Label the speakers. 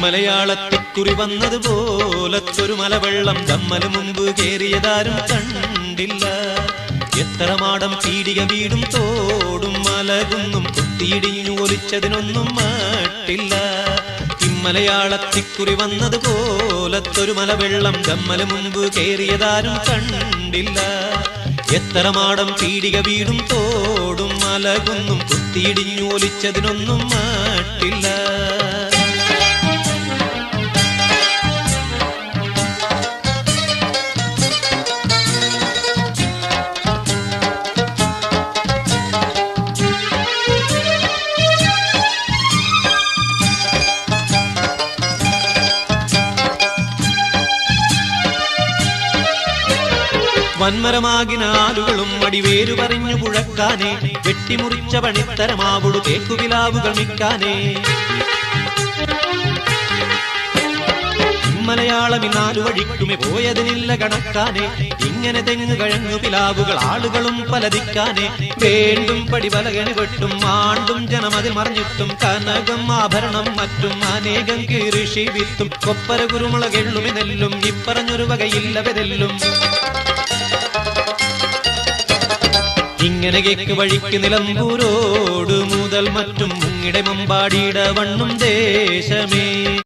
Speaker 1: മലയാളത്തിക്കുറി വന്നതുപോലത്തൊരു മലവെള്ളം നമ്മല് മുമ്പ് കേറിയതാരും കണ്ടില്ല. എത്ര മാടം പീടിക വീടും തോടും മലകുന്നും കുത്തിയിടിഞ്ഞു ഒലിച്ചതിനൊന്നും മട്ടില്ല. മലയാളത്തിക്കുറി വന്നതുപോലത്തൊരു മലവെള്ളം നമ്മല് മുമ്പ് കേറിയതാരും കണ്ടില്ല. എത്ര മാടം പീടിക വീടും തോടും മലകുന്നും കുത്തിയിടിഞ്ഞു ഒലിച്ചതിനൊന്നും മട്ടില്ല. വന്മരമാകിനാലുകളും അടിവേരു പറഞ്ഞു പുഴക്കാനേ, വെട്ടിമുറിച്ച പണിത്തരമാവുടു തേക്കുവിലാവുകൾ മിക്കാനേ. മലയാളം നാലു വഴിക്കുമേ പോയതിനില്ല കണക്കാനേ. ഇങ്ങനെ തെങ്ങ് കഴങ്ങു പിലാവുകൾ ആളുകളും പലതിക്കാനേ. വേണ്ടും പടിപലകന് വെട്ടും ആണ്ടും ജനമതിൽ മറിഞ്ഞിട്ടും കനകം ആഭരണം മറ്റും അനേകം കീറിഷി വിത്തും കൊപ്പര കുരുമുളകെള്ളുമി നെല്ലും ഇപ്പറഞ്ഞൊരു വകയില്ല വെതെല്ലും. ഇങ്ങനെ കേക്ക് വഴിക്ക് നിലമ്പൂരോട് മുതൽ മറ്റും മുങ്ങിടെ മമ്പാടിയുടെ വണ്ണും ദേശമേ.